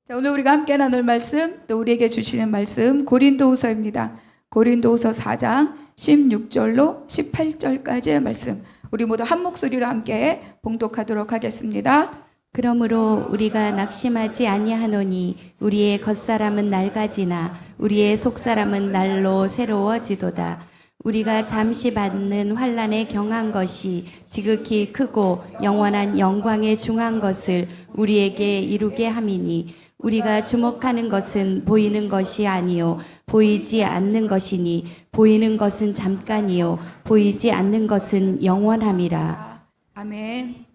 자, 오늘 우리가 함께 나눌 말씀, 또 우리에게 주시는 말씀 고린도후서입니다. 고린도후서 4장 16절로 18절까지의 말씀, 우리 모두 한 목소리로 함께 봉독하도록 하겠습니다. 그러므로 우리가 낙심하지 아니하노니 우리의 겉사람은 낡아지나 우리의 속사람은 날로 새로워지도다. 우리가 잠시 받는 환난에 경한 것이 지극히 크고 영원한 영광에 중한 것을 우리에게 이루게 함이니, 우리가 주목하는 것은 보이는 것이 아니요 보이지 않는 것이니, 보이는 것은 잠깐이요 보이지 않는 것은 영원함이라. 아멘.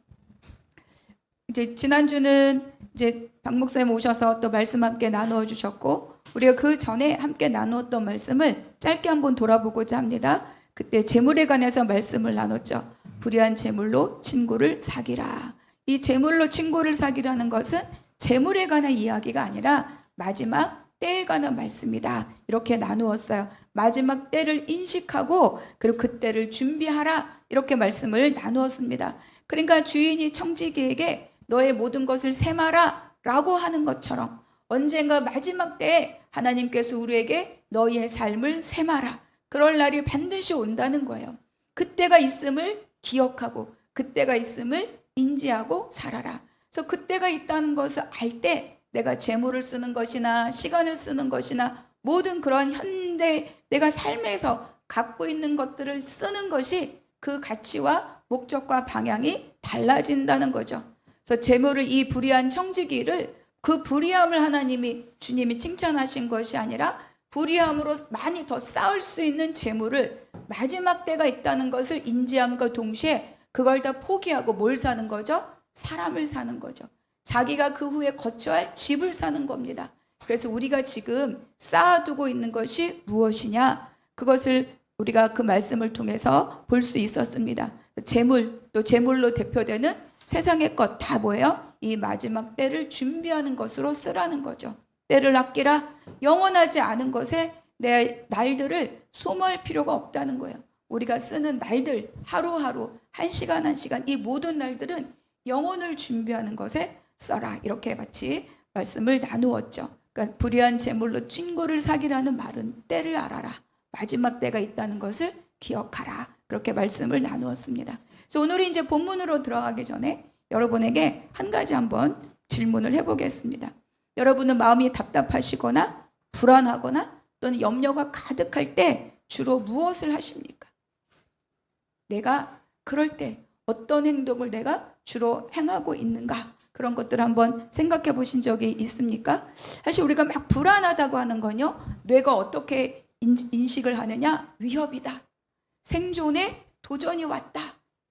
이제 지난주는 이제 박 목사님 오셔서 또 말씀 함께 나누어 주셨고, 우리가 그 전에 함께 나누었던 말씀을 짧게 한번 돌아보고자 합니다. 그때 재물에 관해서 말씀을 나눴죠. 불의한 재물로 친구를 사귀라. 이 재물로 친구를 사귀라는 것은 재물에 관한 이야기가 아니라 마지막 때에 관한 말씀이다, 이렇게 나누었어요. 마지막 때를 인식하고 그리고 그 때를 준비하라, 이렇게 말씀을 나누었습니다. 그러니까 주인이 청지기에게 너의 모든 것을 세마라 라고 하는 것처럼 언젠가 마지막 때에 하나님께서 우리에게 너희의 삶을 세마라, 그럴 날이 반드시 온다는 거예요. 그때가 있음을 기억하고 그때가 있음을 인지하고 살아라. 그래서 그때가 있다는 것을 알 때 내가 재물을 쓰는 것이나 시간을 쓰는 것이나 모든 그런 현대 내가 삶에서 갖고 있는 것들을 쓰는 것이 그 가치와 목적과 방향이 달라진다는 거죠. 그래서 재물을, 이 불의한 청지기를, 그 불의함을 하나님이, 주님이 칭찬하신 것이 아니라 불의함으로 많이 더 쌓을 수 있는 재물을 마지막 때가 있다는 것을 인지함과 동시에 그걸 다 포기하고 뭘 사는 거죠? 사람을 사는 거죠. 자기가 그 후에 거쳐야 할 집을 사는 겁니다. 그래서 우리가 지금 쌓아두고 있는 것이 무엇이냐? 그것을 우리가 그 말씀을 통해서 볼 수 있었습니다. 재물, 또 재물로 대표되는 세상의 것 다 뭐예요? 이 마지막 때를 준비하는 것으로 쓰라는 거죠. 때를 아끼라. 영원하지 않은 것에 내 날들을 소모할 필요가 없다는 거예요. 우리가 쓰는 날들, 하루하루, 한 시간 한 시간, 이 모든 날들은 영혼을 준비하는 것에 써라, 이렇게 같이 말씀을 나누었죠. 그러니까 불의한 재물로 친구를 사귀라는 말은 때를 알아라, 마지막 때가 있다는 것을 기억하라, 그렇게 말씀을 나누었습니다. 그래서 오늘 이제 본문으로 들어가기 전에 여러분에게 한 가지 한번 질문을 해보겠습니다. 여러분은 마음이 답답하시거나 불안하거나 또는 염려가 가득할 때 주로 무엇을 하십니까? 내가 그럴 때 어떤 행동을 내가 주로 행하고 있는가? 그런 것들 한번 생각해 보신 적이 있습니까? 사실 우리가 막 불안하다고 하는 건요, 뇌가 어떻게 인식을 하느냐? 위협이다, 생존에 도전이 왔다,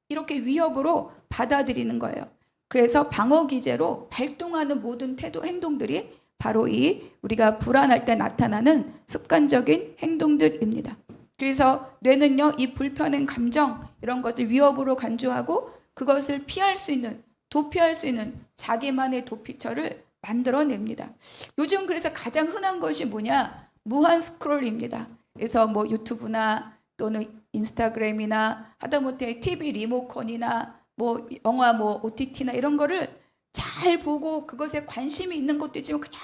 이렇게 위협으로 받아들이는 거예요. 그래서 방어 기제로 발동하는 모든 태도, 행동들이 바로 이 우리가 불안할 때 나타나는 습관적인 행동들입니다. 그래서 뇌는요, 이 불편한 감정, 이런 것을 위협으로 간주하고 그것을 피할 수 있는, 도피할 수 있는 자기만의 도피처를 만들어냅니다. 요즘 그래서 가장 흔한 것이 뭐냐? 무한 스크롤입니다. 그래서 뭐 유튜브나 또는 인스타그램이나 하다못해 TV 리모컨이나 뭐 영화, 뭐 OTT나 이런 거를 잘 보고 그것에 관심이 있는 것도 있지만 그냥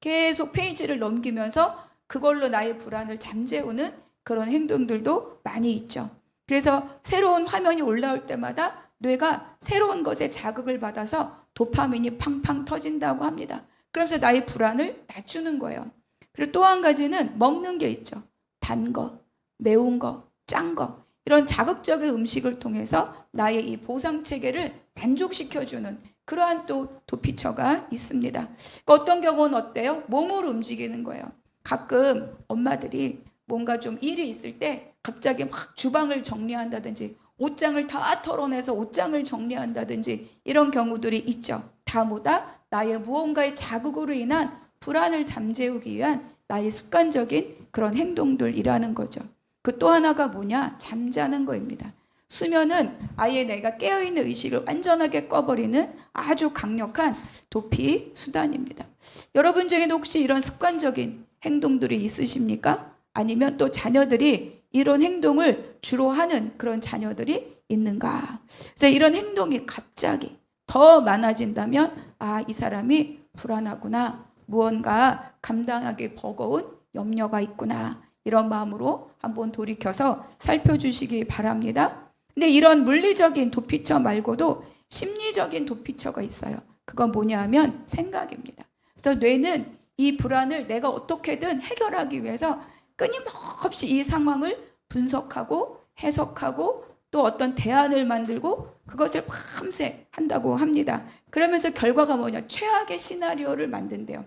계속 페이지를 넘기면서 그걸로 나의 불안을 잠재우는 그런 행동들도 많이 있죠. 그래서 새로운 화면이 올라올 때마다 뇌가 새로운 것에 자극을 받아서 도파민이 팡팡 터진다고 합니다. 그러면서 나의 불안을 낮추는 거예요. 그리고 또 한 가지는 먹는 게 있죠. 단 거, 매운 거, 짠 거, 이런 자극적인 음식을 통해서 나의 이 보상 체계를 만족시켜주는 그러한 또 도피처가 있습니다. 그러니까 어떤 경우는 어때요? 몸으로 움직이는 거예요. 가끔 엄마들이 뭔가 좀 일이 있을 때 갑자기 막 주방을 정리한다든지 옷장을 다 털어내서 옷장을 정리한다든지 이런 경우들이 있죠. 다 뭐다? 나의 무언가의 자극으로 인한 불안을 잠재우기 위한 나의 습관적인 그런 행동들이라는 거죠. 그 또 하나가 뭐냐? 잠자는 거입니다. 수면은 아예 내가 깨어있는 의식을 완전하게 꺼버리는 아주 강력한 도피 수단입니다. 여러분 중에도 혹시 이런 습관적인 행동들이 있으십니까? 아니면 또 자녀들이 이런 행동을 주로 하는 그런 자녀들이 있는가? 그래서 이런 행동이 갑자기 더 많아진다면 이 사람이 불안하구나. 무언가 감당하기 버거운 염려가 있구나. 이런 마음으로 한번 돌이켜서 살펴주시기 바랍니다. 근데 이런 물리적인 도피처 말고도 심리적인 도피처가 있어요. 그건 뭐냐 하면 생각입니다. 그래서 뇌는 이 불안을 내가 어떻게든 해결하기 위해서 끊임없이 이 상황을 분석하고 해석하고 또 어떤 대안을 만들고 그것을 밤새 한다고 합니다. 그러면서 결과가 뭐냐? 최악의 시나리오를 만든대요.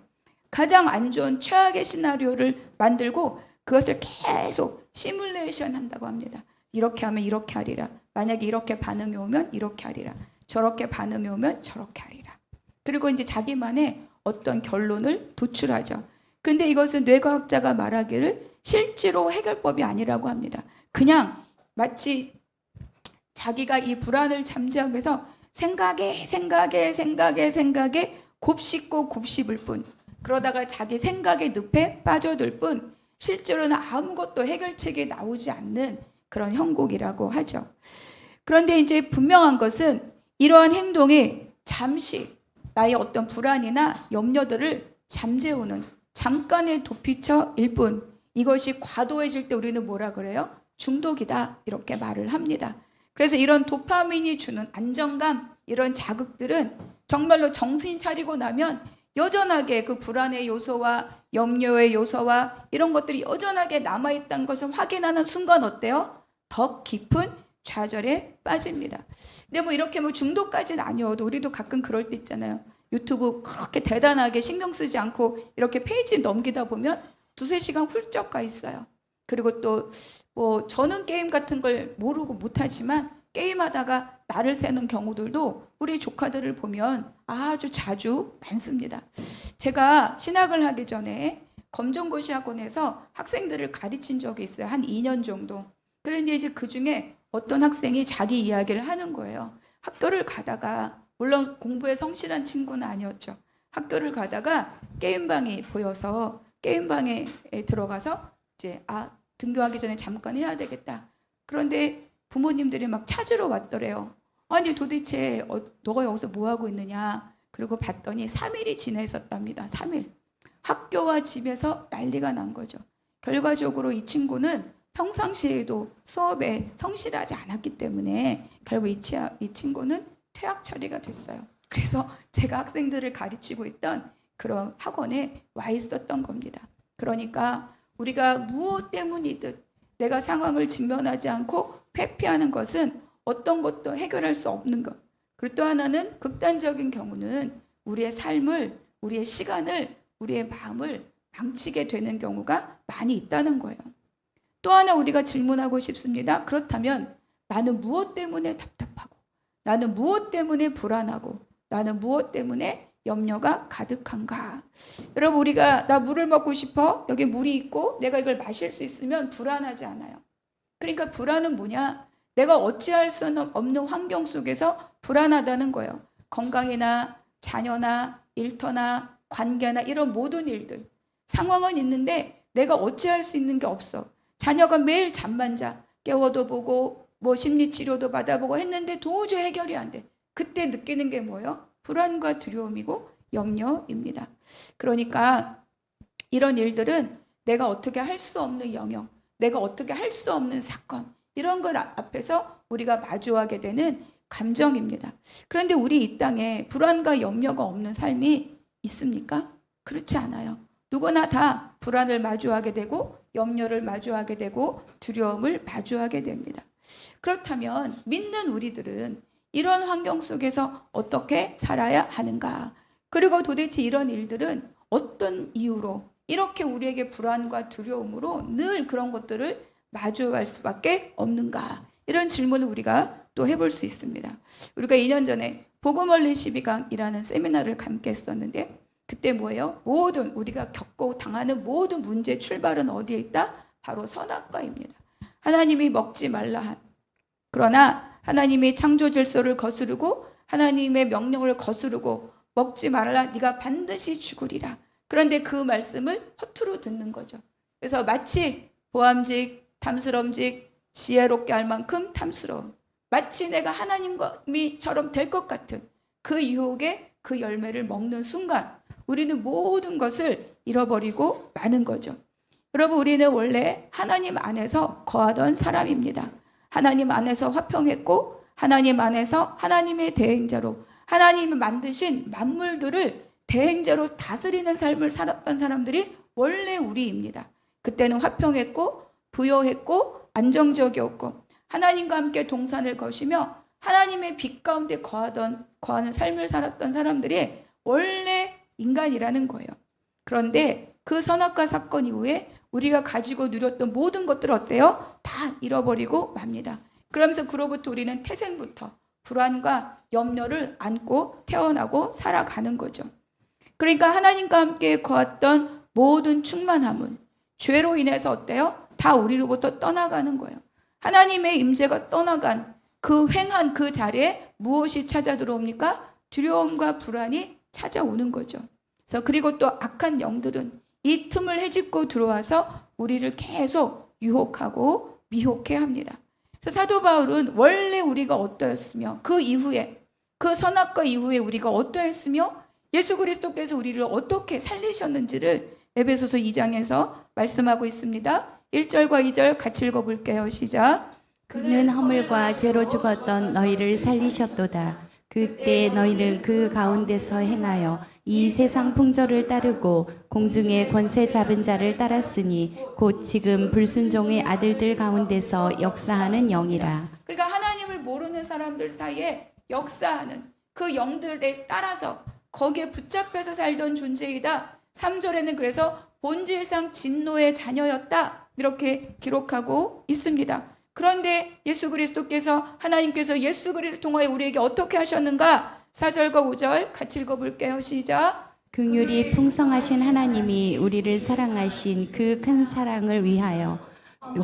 가장 안 좋은 최악의 시나리오를 만들고 그것을 계속 시뮬레이션 한다고 합니다. 이렇게 하면 이렇게 하리라. 만약에 이렇게 반응이 오면 이렇게 하리라. 저렇게 반응이 오면 저렇게 하리라. 그리고 이제 자기만의 어떤 결론을 도출하죠. 그런데 이것은 뇌과학자가 말하기를 실제로 해결법이 아니라고 합니다. 그냥 마치 자기가 이 불안을 잠재우기 위해서 생각에 곱씹고 곱씹을 뿐, 그러다가 자기 생각의 늪에 빠져들 뿐 실제로는 아무것도 해결책이 나오지 않는 그런 형국이라고 하죠. 그런데 이제 분명한 것은 이러한 행동이 잠시 나의 어떤 불안이나 염려들을 잠재우는 잠깐의 도피처일 뿐, 이것이 과도해질 때 우리는 뭐라 그래요? 중독이다, 이렇게 말을 합니다. 그래서 이런 도파민이 주는 안정감, 이런 자극들은 정말로 정신 차리고 나면 여전하게 그 불안의 요소와 염려의 요소와 이런 것들이 여전하게 남아있다는 것을 확인하는 순간 어때요? 더 깊은 좌절에 빠집니다. 근데 뭐 이렇게 뭐 중독까지는 아니어도 우리도 가끔 그럴 때 있잖아요. 유튜브 그렇게 대단하게 신경 쓰지 않고 이렇게 페이지 넘기다 보면 두세 시간 훌쩍 가 있어요. 그리고 또 뭐 저는 게임 같은 걸 모르고 못하지만 게임하다가 날을 새는 경우들도 우리 조카들을 보면 아주 자주 많습니다. 제가 신학을 하기 전에 검정고시 학원에서 학생들을 가르친 적이 있어요. 한 2년 정도. 그런데 이제 그 중에 어떤 학생이 자기 이야기를 하는 거예요. 학교를 가다가, 물론 공부에 성실한 친구는 아니었죠. 학교를 가다가 게임방이 보여서 게임방에 들어가서 이제 등교하기 전에 잠깐 해야 되겠다. 그런데 부모님들이 막 찾으러 왔더래요. 아니 도대체 너가 여기서 뭐 하고 있느냐. 그리고 봤더니 3일이 지나 있었답니다. 3일. 학교와 집에서 난리가 난 거죠. 결과적으로 이 친구는 평상시에도 수업에 성실하지 않았기 때문에 결국 이 친구는 퇴학 처리가 됐어요. 그래서 제가 학생들을 가르치고 있던 그런 학원에 와 있었던 겁니다. 그러니까 우리가 무엇 때문이든 내가 상황을 직면하지 않고 회피하는 것은 어떤 것도 해결할 수 없는 것. 그리고 또 하나는 극단적인 경우는 우리의 삶을, 우리의 시간을, 우리의 마음을 망치게 되는 경우가 많이 있다는 거예요. 또 하나 우리가 질문하고 싶습니다. 그렇다면 나는 무엇 때문에 답답하고, 나는 무엇 때문에 불안하고, 나는 무엇 때문에 염려가 가득한가? 여러분, 우리가 나 물을 먹고 싶어, 여기 물이 있고 내가 이걸 마실 수 있으면 불안하지 않아요. 그러니까 불안은 뭐냐? 내가 어찌할 수 없는 환경 속에서 불안하다는 거예요. 건강이나 자녀나 일터나 관계나 이런 모든 일들, 상황은 있는데 내가 어찌할 수 있는 게 없어. 자녀가 매일 잠만 자, 깨워도 보고 뭐 심리치료도 받아보고 했는데 도저히 해결이 안 돼. 그때 느끼는 게 뭐예요? 불안과 두려움이고 염려입니다. 그러니까 이런 일들은 내가 어떻게 할 수 없는 영역, 내가 어떻게 할 수 없는 사건, 이런 것 앞에서 우리가 마주하게 되는 감정입니다. 그런데 우리 이 땅에 불안과 염려가 없는 삶이 있습니까? 그렇지 않아요. 누구나 다 불안을 마주하게 되고 염려를 마주하게 되고 두려움을 마주하게 됩니다. 그렇다면 믿는 우리들은 이런 환경 속에서 어떻게 살아야 하는가? 그리고 도대체 이런 일들은 어떤 이유로 이렇게 우리에게 불안과 두려움으로 늘 그런 것들을 마주할 수밖에 없는가? 이런 질문을 우리가 또 해볼 수 있습니다. 우리가 2년 전에 복음원리 12강이라는 세미나를 함께 했었는데 그때 뭐예요? 모든 우리가 겪고 당하는 모든 문제의 출발은 어디에 있다? 바로 선악과입니다. 하나님이 먹지 말라 한, 그러나 하나님의 창조 질서를 거스르고 하나님의 명령을 거스르고 먹지 말라, 네가 반드시 죽으리라. 그런데 그 말씀을 허투루 듣는 거죠. 그래서 마치 보암직, 탐스럼직, 지혜롭게 할 만큼 탐스러운, 마치 내가 하나님처럼 될 것 같은 그 유혹에 그 열매를 먹는 순간 우리는 모든 것을 잃어버리고 마는 거죠. 여러분, 우리는 원래 하나님 안에서 거하던 사람입니다. 하나님 안에서 화평했고 하나님 안에서 하나님의 대행자로 하나님이 만드신 만물들을 대행자로 다스리는 삶을 살았던 사람들이 원래 우리입니다. 그때는 화평했고 부요했고 안정적이었고 하나님과 함께 동산을 거시며 하나님의 빛 가운데 거하는 삶을 살았던 사람들이 원래 인간이라는 거예요. 그런데 그 선악과 사건 이후에 우리가 가지고 누렸던 모든 것들을 어때요? 다 잃어버리고 맙니다. 그러면서 그로부터 우리는 태생부터 불안과 염려를 안고 태어나고 살아가는 거죠. 그러니까 하나님과 함께 거했던 모든 충만함은 죄로 인해서 어때요? 다 우리로부터 떠나가는 거예요. 하나님의 임재가 떠나간 그 횡한 그 자리에 무엇이 찾아 들어옵니까? 두려움과 불안이 찾아오는 거죠. 그래서 그리고 또 악한 영들은 이 틈을 헤집고 들어와서 우리를 계속 유혹하고 미혹해 합니다. 그래서 사도 바울은 원래 우리가 어떠했으며 그 이후에 그 선악과 이후에 우리가 어떠했으며 예수 그리스도께서 우리를 어떻게 살리셨는지를 에베소서 2장에서 말씀하고 있습니다. 1절과 2절 같이 읽어볼게요. 시작. 그는 허물과 죄로 죽었던 너희를 살리셨도다. 그때 너희는 그 가운데서 행하여 이 세상 풍조를 따르고 공중의 권세 잡은 자를 따랐으니 곧 지금 불순종의 아들들 가운데서 역사하는 영이라. 그러니까 하나님을 모르는 사람들 사이에 역사하는 그 영들에 따라서 거기에 붙잡혀서 살던 존재이다. 3절에는 그래서 본질상 진노의 자녀였다. 이렇게 기록하고 있습니다. 그런데 예수 그리스도께서 하나님께서 예수 그리스도를 통하여 우리에게 어떻게 하셨는가? 4절과 5절 같이 읽어볼게요. 시작. 긍휼이 풍성하신 하나님이 우리를 사랑하신 그 큰 사랑을 위하여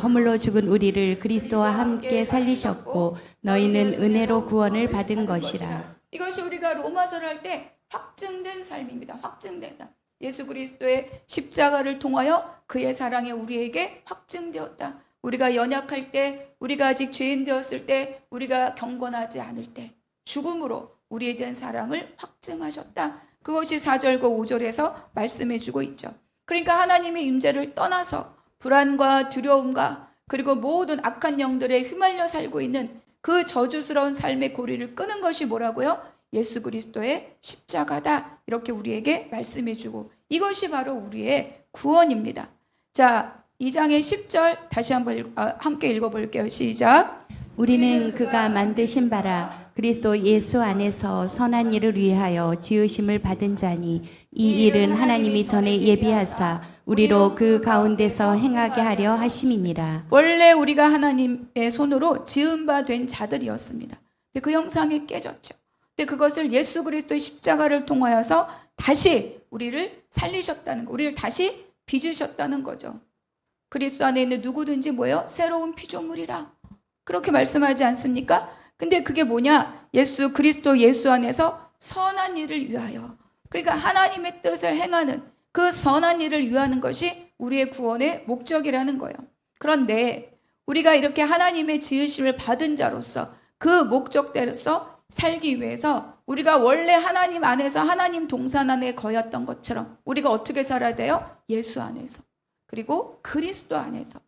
허물로 죽은 우리를 그리스도와 함께 살리셨고 너희는 은혜로 구원을 받은 것이라. 이것이 우리가 로마서를 할 때 확증된 삶입니다. 확증된 삶. 예수 그리스도의 십자가를 통하여 그의 사랑이 우리에게 확증되었다. 우리가 연약할 때, 우리가 아직 죄인 되었을 때, 우리가 경건하지 않을 때 죽음으로 우리에 대한 사랑을 확증하셨다. 그것이 4절과 5절에서 말씀해 주고 있죠. 그러니까 하나님의 임재를 떠나서 불안과 두려움과 그리고 모든 악한 영들에 휘말려 살고 있는 그 저주스러운 삶의 고리를 끄는 것이 뭐라고요? 예수 그리스도의 십자가다. 이렇게 우리에게 말씀해 주고 이것이 바로 우리의 구원입니다. 자, 2장의 10절 다시 한번 함께 읽어볼게요. 시작. 우리는 그가 만드신 바라 그리스도 예수 안에서 선한 일을 위하여 지으심을 받은 자니 이 일은 하나님이 전에 예비하사 우리로 그 가운데서 행하게 하려 하심이니라. 원래 우리가 하나님의 손으로 지은 바 된 자들이었습니다. 근데 그 형상이 깨졌죠. 근데 그것을 예수 그리스도의 십자가를 통하여서 다시 우리를 살리셨다는 거, 우리를 다시 빚으셨다는 거죠. 그리스도 안에 있는 누구든지 뭐예요? 새로운 피조물이라. 그렇게 말씀하지 않습니까? 근데 그게 뭐냐? 예수 그리스도 예수 안에서 선한 일을 위하여. 그러니까 하나님의 뜻을 행하는 그 선한 일을 위하는 것이 우리의 구원의 목적이라는 거예요. 그런데 우리가 이렇게 하나님의 지으심을 받은 자로서 그 목적대로서 살기 위해서 우리가 원래 하나님 안에서 하나님 동산 안에 거였던 것처럼 우리가 어떻게 살아야 돼요? 예수 안에서. 그리고 그리스도 안에서.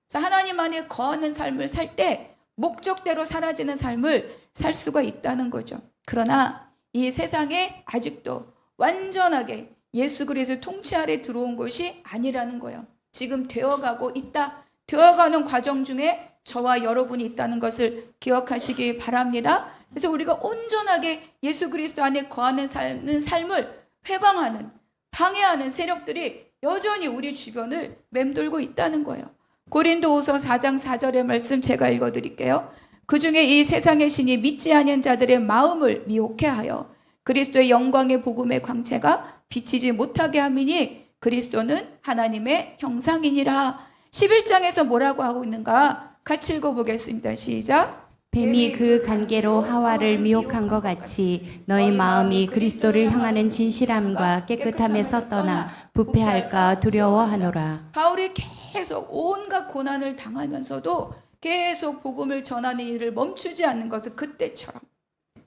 자, 하나님 안에 거하는 삶을 살 때 목적대로 사라지는 삶을 살 수가 있다는 거죠. 그러나 이 세상에 아직도 완전하게 예수 그리스도 통치 아래 들어온 것이 아니라는 거예요. 지금 되어가고 있다. 되어가는 과정 중에 저와 여러분이 있다는 것을 기억하시기 바랍니다. 그래서 우리가 온전하게 예수 그리스도 안에 거하는 삶을 회방하는, 방해하는 세력들이 여전히 우리 주변을 맴돌고 있다는 거예요. 고린도후서 4장 4절의 말씀 제가 읽어드릴게요. 그 중에 이 세상의 신이 믿지 않은 자들의 마음을 미혹해 하여 그리스도의 영광의 복음의 광채가 비치지 못하게 함이니 그리스도는 하나님의 형상이니라. 11장에서 뭐라고 하고 있는가? 같이 읽어보겠습니다. 시작. 뱀이 그 관계로 하와를 미혹한 것 같이 너희 마음이 그리스도를 향하는 진실함과 깨끗함에서 떠나 부패할까 두려워하노라. 바울이 계속 온갖 고난을 당하면서도 계속 복음을 전하는 일을 멈추지 않는 것은 그때처럼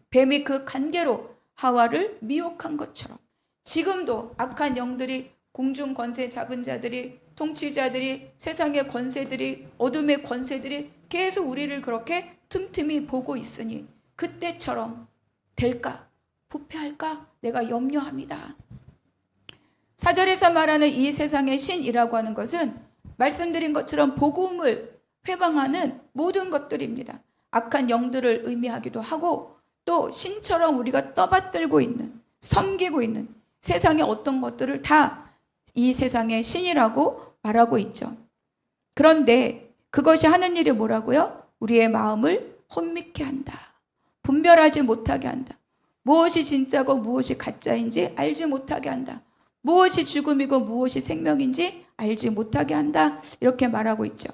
뱀이 그 관계로 하와를 미혹한 것처럼 지금도 악한 영들이, 공중 권세 잡은 자들이, 통치자들이, 세상의 권세들이, 어둠의 권세들이 계속 우리를 그렇게 틈틈이 보고 있으니 그때처럼 될까? 부패할까? 내가 염려합니다. 4절에서 말하는 이 세상의 신이라고 하는 것은 말씀드린 것처럼 복음을 회방하는 모든 것들입니다. 악한 영들을 의미하기도 하고 또 신처럼 우리가 떠받들고 있는, 섬기고 있는 세상의 어떤 것들을 다 이 세상의 신이라고 말하고 있죠. 그런데 그것이 하는 일이 뭐라고요? 우리의 마음을 혼미케 한다. 분별하지 못하게 한다. 무엇이 진짜고 무엇이 가짜인지 알지 못하게 한다. 무엇이 죽음이고 무엇이 생명인지 알지 못하게 한다. 이렇게 말하고 있죠.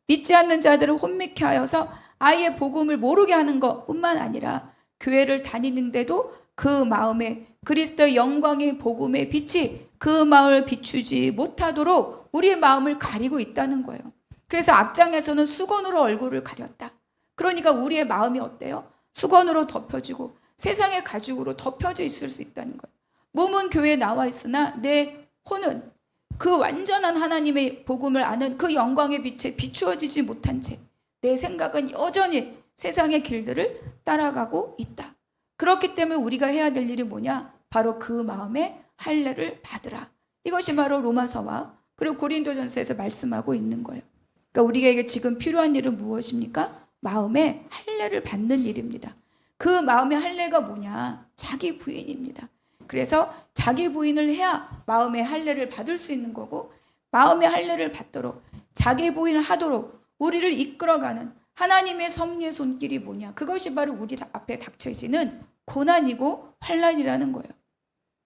믿지 않는 자들을 혼미케 하여서 아예 복음을 모르게 하는 것뿐만 아니라 교회를 다니는데도 그 마음에 그리스도의 영광의 복음의 빛이 그 마음을 비추지 못하도록 우리의 마음을 가리고 있다는 거예요. 그래서 앞장에서는 수건으로 얼굴을 가렸다. 그러니까 우리의 마음이 어때요? 수건으로 덮여지고 세상의 가죽으로 덮여져 있을 수 있다는 거예요. 몸은 교회에 나와 있으나 내 혼은 그 완전한 하나님의 복음을 아는 그 영광의 빛에 비추어지지 못한 채 내 생각은 여전히 세상의 길들을 따라가고 있다. 그렇기 때문에 우리가 해야 될 일이 뭐냐? 바로 그 마음에 할례를 받으라. 이것이 바로 로마서와 그리고 고린도전서에서 말씀하고 있는 거예요. 그러니까 우리에게 지금 필요한 일은 무엇입니까? 마음에 할례를 받는 일입니다. 그 마음의 할례가 뭐냐? 자기 부인입니다. 그래서 자기 부인을 해야 마음의 할례를 받을 수 있는 거고, 마음의 할례를 받도록 자기 부인을 하도록 우리를 이끌어가는 하나님의 섭리의 손길이 뭐냐? 그것이 바로 우리 앞에 닥쳐지는 고난이고 환난이라는 거예요.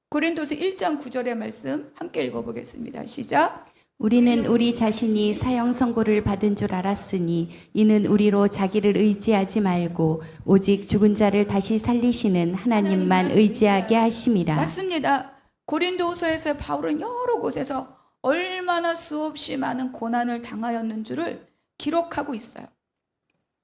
고린도서 1장 9절의 말씀 함께 읽어보겠습니다. 시작. 우리는 우리 자신이 사형 선고를 받은 줄 알았으니 이는 우리로 자기를 의지하지 말고 오직 죽은 자를 다시 살리시는 하나님만 의지하게 하심이라. 맞습니다. 고린도후서에서 바울은 여러 곳에서 얼마나 수없이 많은 고난을 당하였는 줄을 기록하고 있어요.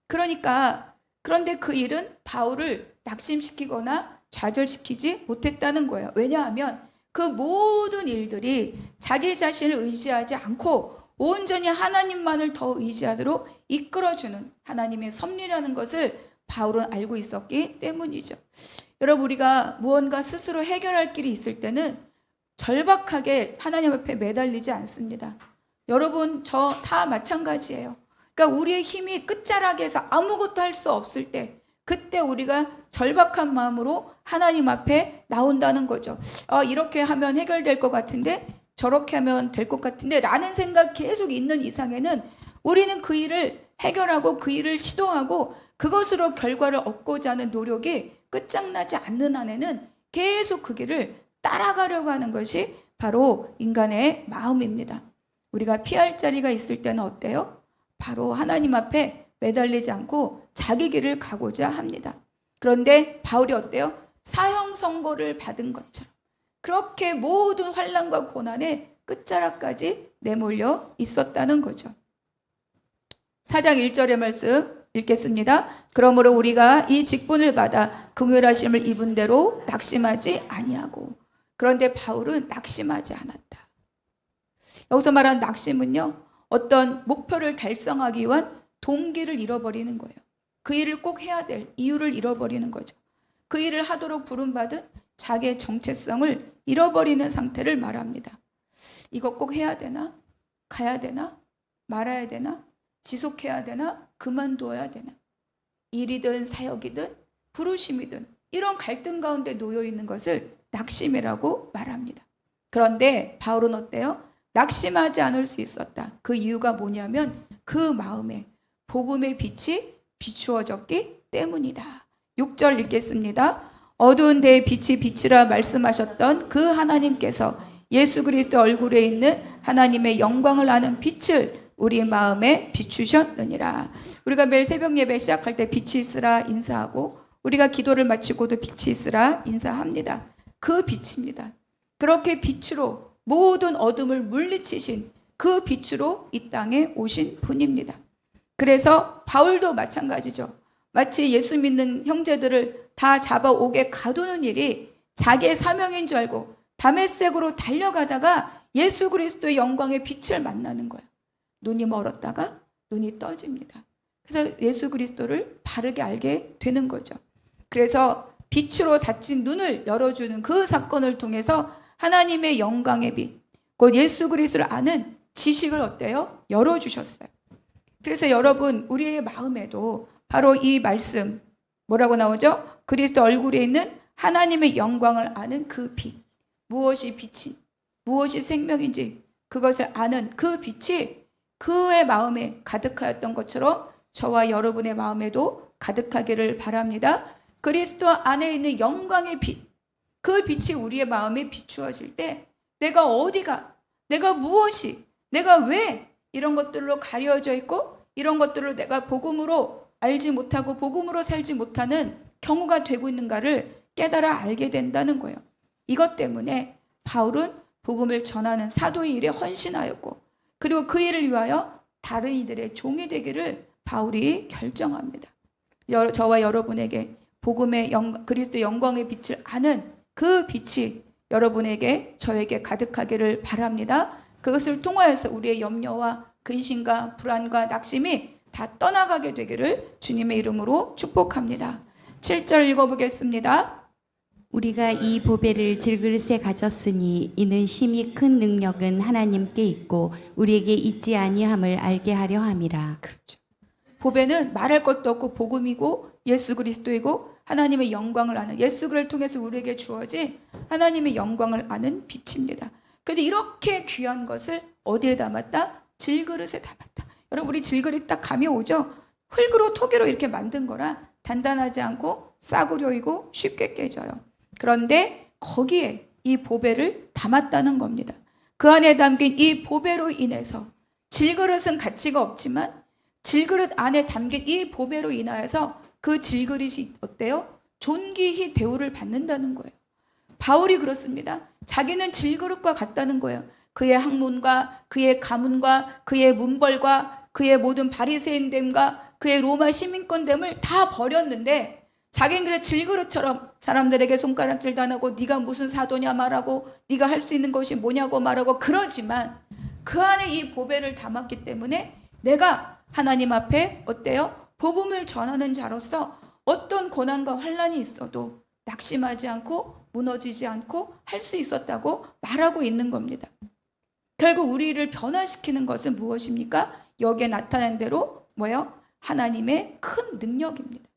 그런데 그 일은 바울을 낙심시키거나 좌절시키지 못했다는 거예요. 왜냐하면 그 모든 일들이 자기 자신을 의지하지 않고 온전히 하나님만을 더 의지하도록 이끌어주는 하나님의 섭리라는 것을 바울은 알고 있었기 때문이죠. 여러분, 우리가 무언가 스스로 해결할 길이 있을 때는 절박하게 하나님 앞에 매달리지 않습니다. 여러분, 저 다 마찬가지예요. 그러니까 우리의 힘이 끝자락에서 아무것도 할 수 없을 때, 그때 우리가 절박한 마음으로 하나님 앞에 나온다는 거죠. 이렇게 하면 해결될 것 같은데, 저렇게 하면 될 것 같은데 라는 생각 계속 있는 이상에는 우리는 그 일을 해결하고 그 일을 시도하고 그것으로 결과를 얻고자 하는 노력이 끝장나지 않는 한에는 계속 그 길을 따라가려고 하는 것이 바로 인간의 마음입니다. 우리가 피할 자리가 있을 때는 어때요? 바로 하나님 앞에 매달리지 않고 자기 길을 가고자 합니다. 그런데 바울이 어때요? 사형 선고를 받은 것처럼 그렇게 모든 환난과 고난의 끝자락까지 내몰려 있었다는 거죠. 4장 1절의 말씀 읽겠습니다. 그러므로 우리가 이 직분을 받아 긍휼하심을 입은 대로 낙심하지 아니하고. 그런데 바울은 낙심하지 않았다. 여기서 말하는 낙심은요, 어떤 목표를 달성하기 위한 동기를 잃어버리는 거예요. 그 일을 꼭 해야 될 이유를 잃어버리는 거죠. 그 일을 하도록 부름받은 자기의 정체성을 잃어버리는 상태를 말합니다. 이거 꼭 해야 되나? 가야 되나? 말아야 되나? 지속해야 되나? 그만둬야 되나? 일이든 사역이든 부르심이든 이런 갈등 가운데 놓여 있는 것을 낙심이라고 말합니다. 그런데 바울은 어때요? 낙심하지 않을 수 있었다. 그 이유가 뭐냐면 그 마음에 복음의 빛이 비추어졌기 때문이다. 6절 읽겠습니다. 어두운 데에 빛이 비치라 말씀하셨던 그 하나님께서 예수 그리스도 얼굴에 있는 하나님의 영광을 아는 빛을 우리 마음에 비추셨느니라. 우리가 매일 새벽 예배 시작할 때 빛이 있으라 인사하고 우리가 기도를 마치고도 빛이 있으라 인사합니다. 그 빛입니다. 그렇게 빛으로 모든 어둠을 물리치신 그 빛으로 이 땅에 오신 분입니다. 그래서 바울도 마찬가지죠. 마치 예수 믿는 형제들을 다 잡아오게 가두는 일이 자기의 사명인 줄 알고 다메섹으로 달려가다가 예수 그리스도의 영광의 빛을 만나는 거예요. 눈이 멀었다가 눈이 떠집니다. 그래서 예수 그리스도를 바르게 알게 되는 거죠. 그래서 빛으로 닫힌 눈을 열어주는 그 사건을 통해서 하나님의 영광의 빛, 곧 예수 그리스도를 아는 지식을 어때요? 열어주셨어요. 그래서 여러분, 우리의 마음에도 바로 이 말씀, 뭐라고 나오죠? 그리스도 얼굴에 있는 하나님의 영광을 아는 그 빛, 무엇이 빛이, 무엇이 생명인지 그것을 아는 그 빛이 그의 마음에 가득하였던 것처럼 저와 여러분의 마음에도 가득하기를 바랍니다. 그리스도 안에 있는 영광의 빛, 그 빛이 우리의 마음에 비추어질 때 내가 어디가, 내가 무엇이, 내가 왜 이런 것들로 가려져 있고 이런 것들로 내가 복음으로 알지 못하고 복음으로 살지 못하는 경우가 되고 있는가를 깨달아 알게 된다는 거예요. 이것 때문에 바울은 복음을 전하는 사도의 일에 헌신하였고, 그리고 그 일을 위하여 다른 이들의 종이 되기를 바울이 결정합니다. 저와 여러분에게 복음의 그리스도 영광의 빛을 아는 그 빛이 여러분에게, 저에게 가득하기를 바랍니다. 그것을 통하여서 우리의 염려와 근심과 불안과 낙심이 다 떠나가게 되기를 주님의 이름으로 축복합니다. 7절 읽어보겠습니다. 우리가 이 보배를 질그릇에 가졌으니 이는 심히 큰 능력은 하나님께 있고 우리에게 있지 아니함을 알게 하려 함이라. 그렇죠. 보배는 말할 것도 없고 복음이고 예수 그리스도이고 하나님의 영광을 아는, 예수 그리스도를 통해서 우리에게 주어진 하나님의 영광을 아는 빛입니다. 그런데 이렇게 귀한 것을 어디에 담았다? 질그릇에 담았다. 여러분, 우리 질그릇 딱 감이 오죠? 흙으로 토기로 이렇게 만든 거라 단단하지 않고 싸구려이고 쉽게 깨져요. 그런데 거기에 이 보배를 담았다는 겁니다. 그 안에 담긴 이 보배로 인해서, 질그릇은 가치가 없지만 질그릇 안에 담긴 이 보배로 인하여서 그 질그릇이 어때요? 존귀히 대우를 받는다는 거예요. 바울이 그렇습니다. 자기는 질그릇과 같다는 거예요. 그의 학문과 그의 가문과 그의 문벌과 그의 모든 바리새인됨과 그의 로마 시민권됨을 다 버렸는데 자기는 그래 질그릇처럼 사람들에게 손가락질도 안 하고 네가 무슨 사도냐 말하고 네가 할 수 있는 것이 뭐냐고 말하고 그러지만 그 안에 이 보배를 담았기 때문에 내가 하나님 앞에 어때요? 복음을 전하는 자로서 어떤 고난과 환난이 있어도 낙심하지 않고 무너지지 않고 할 수 있었다고 말하고 있는 겁니다. 결국 우리를 변화시키는 것은 무엇입니까? 여기에 나타난 대로 뭐예요? 하나님의 큰 능력입니다.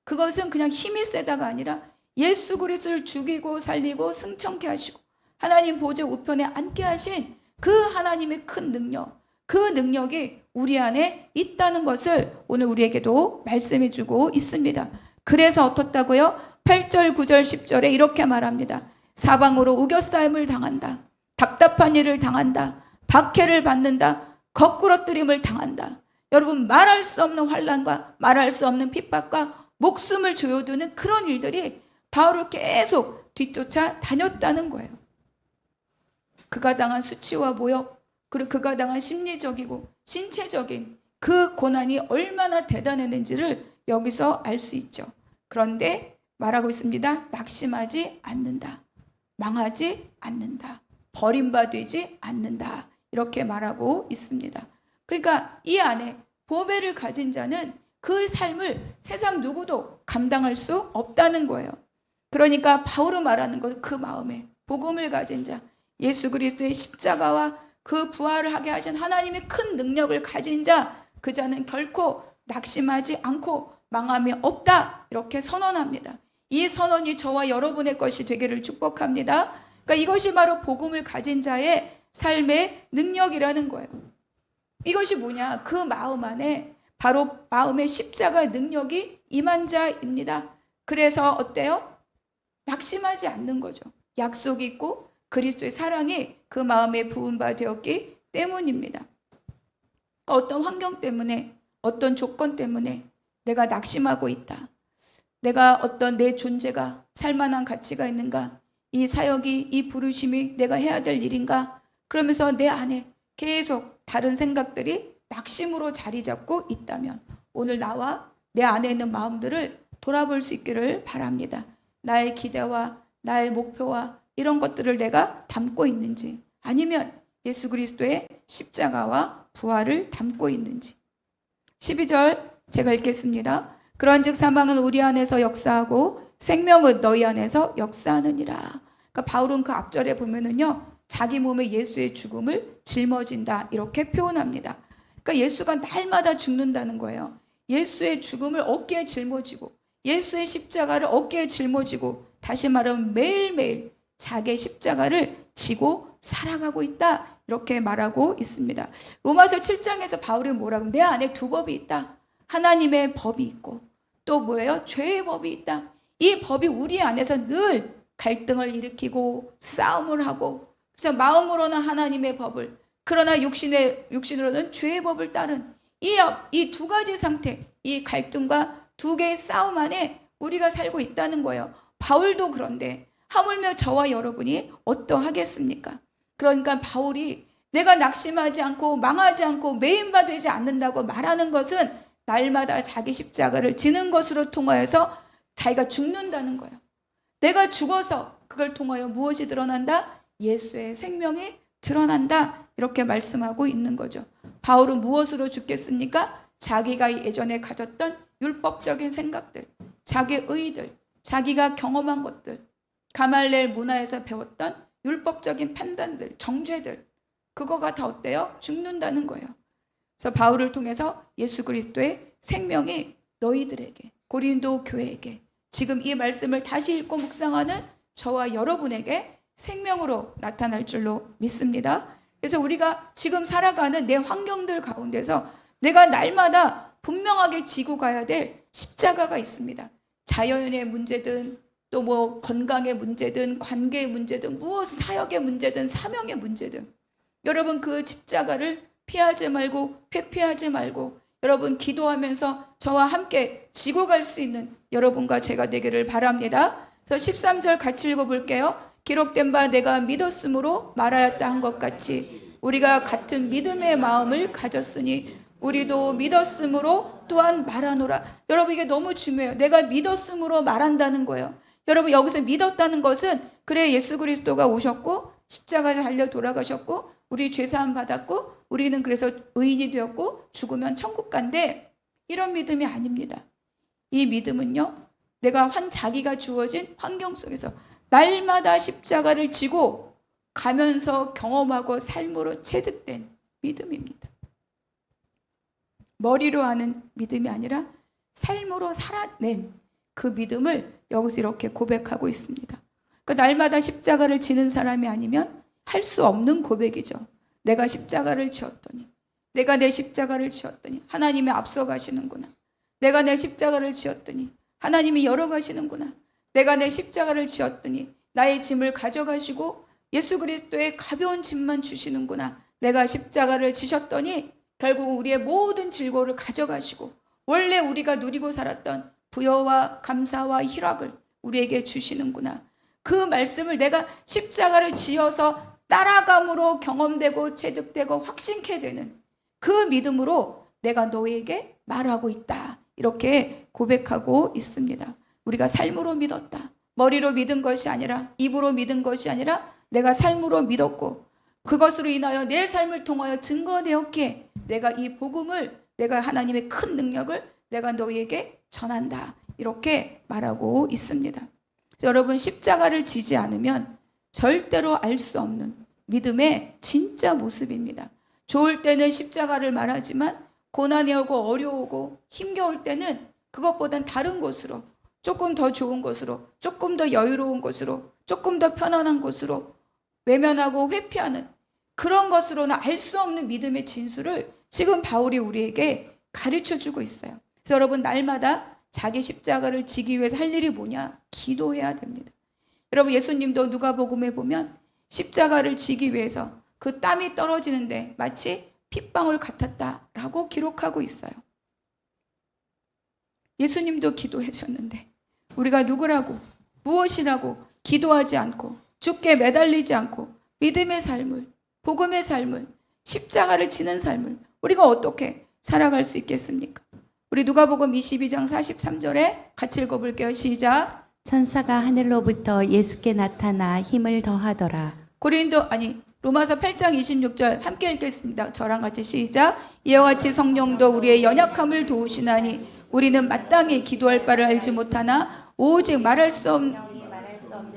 그것은 그냥 힘이 세다가 아니라 예수 그리스도를 죽이고 살리고 승천케 하시고 하나님 보좌 우편에 앉게 하신 그 하나님의 큰 능력, 그 능력이 우리 안에 있다는 것을 오늘 우리에게도 말씀해 주고 있습니다. 그래서 어떻다고요? 8절, 9절, 10절에 이렇게 말합니다. 사방으로 우겨싸임을 당한다. 답답한 일을 당한다. 박해를 받는다. 거꾸러뜨림을 당한다. 여러분, 말할 수 없는 환난과 말할 수 없는 핍박과 목숨을 조여두는 그런 일들이 바울을 계속 뒤쫓아 다녔다는 거예요. 그가 당한 수치와 모욕, 그리고 그가 당한 심리적이고 신체적인 그 고난이 얼마나 대단했는지를 여기서 알 수 있죠. 그런데 말하고 있습니다. 낙심하지 않는다. 망하지 않는다. 버림받지 않는다. 이렇게 말하고 있습니다. 그러니까 이 안에 보배를 가진 자는 그 삶을 세상 누구도 감당할 수 없다는 거예요. 그러니까 바울은 말하는 것, 그 마음에 복음을 가진 자, 예수 그리스도의 십자가와 그 부활을 하게 하신 하나님의 큰 능력을 가진 자, 그 자는 결코 낙심하지 않고 망함이 없다. 이렇게 선언합니다. 이 선언이 저와 여러분의 것이 되기를 축복합니다. 그러니까 이것이 바로 복음을 가진 자의 삶의 능력이라는 거예요. 이것이 뭐냐? 그 마음 안에 바로 마음의 십자가의 능력이 임한 자입니다. 그래서 어때요? 낙심하지 않는 거죠. 약속이 있고 그리스도의 사랑이 그 마음에 부은 바 되었기 때문입니다. 어떤 환경 때문에, 어떤 조건 때문에 내가 낙심하고 있다. 내가 어떤 내 존재가 살만한 가치가 있는가? 이 사역이, 이 부르심이 내가 해야 될 일인가? 그러면서 내 안에 계속 다른 생각들이 낙심으로 자리 잡고 있다면 오늘 나와 내 안에 있는 마음들을 돌아볼 수 있기를 바랍니다. 나의 기대와 나의 목표와 이런 것들을 내가 담고 있는지, 아니면 예수 그리스도의 십자가와 부활을 담고 있는지. 12절 제가 읽겠습니다. 그런즉 사망은 우리 안에서 역사하고 생명은 너희 안에서 역사하느니라. 그러니까 바울은 그 앞절에 보면은요, 자기 몸에 예수의 죽음을 짊어진다 이렇게 표현합니다. 그러니까 예수가 날마다 죽는다는 거예요. 예수의 죽음을 어깨에 짊어지고 예수의 십자가를 어깨에 짊어지고, 다시 말하면 매일매일 자기의 십자가를 지고 살아가고 있다 이렇게 말하고 있습니다. 로마서 7장에서 바울이 뭐라고 하면 내 안에 두 법이 있다. 하나님의 법이 있고 또 뭐예요? 죄의 법이 있다. 이 법이 우리 안에서 늘 갈등을 일으키고 싸움을 하고, 그래서 마음으로는 하나님의 법을, 그러나 육신으로는 죄의 법을 따른 이 두 가지 상태, 이 갈등과 두 개의 싸움 안에 우리가 살고 있다는 거예요. 바울도 그런데 하물며 저와 여러분이 어떠하겠습니까? 그러니까 바울이 내가 낙심하지 않고 망하지 않고 매인바 되지 않는다고 말하는 것은 날마다 자기 십자가를 지는 것으로 통하여서 자기가 죽는다는 거예요. 내가 죽어서 그걸 통하여 무엇이 드러난다? 예수의 생명이 드러난다 이렇게 말씀하고 있는 거죠. 바울은 무엇으로 죽겠습니까? 자기가 예전에 가졌던 율법적인 생각들, 자기의 의들, 자기가 경험한 것들, 가말레엘 문화에서 배웠던 율법적인 판단들, 정죄들, 그거가 다 어때요? 죽는다는 거예요. 그래서 바울을 통해서 예수 그리스도의 생명이 너희들에게, 고린도 교회에게, 지금 이 말씀을 다시 읽고 묵상하는 저와 여러분에게 생명으로 나타날 줄로 믿습니다. 그래서 우리가 지금 살아가는 내 환경들 가운데서 내가 날마다 분명하게 지고 가야 될 십자가가 있습니다. 자연의 문제든 또 뭐 건강의 문제든 관계의 문제든 무엇 사역의 문제든 사명의 문제든, 여러분 그 십자가를 피하지 말고 회피하지 말고 여러분 기도하면서 저와 함께 지고 갈 수 있는 여러분과 제가 되기를 바랍니다. 그래서 13절 같이 읽어볼게요. 기록된 바 내가 믿었으므로 말하였다 한 것 같이 우리가 같은 믿음의 마음을 가졌으니 우리도 믿었으므로 또한 말하노라. 여러분 이게 너무 중요해요. 내가 믿었으므로 말한다는 거예요. 여러분 여기서 믿었다는 것은 그래 예수 그리스도가 오셨고 십자가에 달려 돌아가셨고 우리 죄사함 받았고 우리는 그래서 의인이 되었고 죽으면 천국 간대, 이런 믿음이 아닙니다. 이 믿음은요, 내가 자기가 주어진 환경 속에서 날마다 십자가를 지고 가면서 경험하고 삶으로 체득된 믿음입니다. 머리로 하는 믿음이 아니라 삶으로 살아낸 그 믿음을 여기서 이렇게 고백하고 있습니다. 그러니까 날마다 십자가를 지는 사람이 아니면 할 수 없는 고백이죠. 내가 십자가를 지었더니, 내가 내 십자가를 지었더니 하나님이 앞서가시는구나. 내가 내 십자가를 지었더니 하나님이 열어가시는구나. 내가 내 십자가를 지었더니 나의 짐을 가져가시고 예수 그리스도의 가벼운 짐만 주시는구나. 내가 십자가를 지셨더니 결국 우리의 모든 즐거움을 가져가시고 원래 우리가 누리고 살았던 부여와 감사와 희락을 우리에게 주시는구나. 그 말씀을 내가 십자가를 지어서 따라감으로 경험되고 체득되고 확신케 되는 그 믿음으로 내가 너에게 말하고 있다. 이렇게 고백하고 있습니다. 우리가 삶으로 믿었다. 머리로 믿은 것이 아니라, 입으로 믿은 것이 아니라 내가 삶으로 믿었고 그것으로 인하여 내 삶을 통하여 증거되었기에 내가 이 복음을, 내가 하나님의 큰 능력을 내가 너희에게 전한다. 이렇게 말하고 있습니다. 여러분 십자가를 지지 않으면 절대로 알 수 없는 믿음의 진짜 모습입니다. 좋을 때는 십자가를 말하지만 고난이 오고 어려우고 힘겨울 때는 그것보단 다른 곳으로, 조금 더 좋은 곳으로, 조금 더 여유로운 곳으로, 조금 더 편안한 곳으로 외면하고 회피하는 그런 것으로는 알 수 없는 믿음의 진수를 지금 바울이 우리에게 가르쳐주고 있어요. 그래서 여러분 날마다 자기 십자가를 지기 위해서 할 일이 뭐냐? 기도해야 됩니다. 여러분 예수님도 누가복음에 보면 십자가를 지기 위해서 그 땀이 떨어지는데 마치 핏방울 같았다라고 기록하고 있어요. 예수님도 기도하셨는데 우리가 누구라고, 무엇이라고 기도하지 않고 주께 매달리지 않고 믿음의 삶을, 복음의 삶을, 십자가를 지는 삶을 우리가 어떻게 살아갈 수 있겠습니까? 우리 누가복음 22장 43절에 같이 읽어볼게요. 시작. 천사가 하늘로부터 예수께 나타나 힘을 더하더라. 로마서 8장 26절 함께 읽겠습니다. 저랑 같이 시작. 이와 같이 성령도 우리의 연약함을 도우시나니 우리는 마땅히 기도할 바를 알지 못하나 오직 말할 수 없는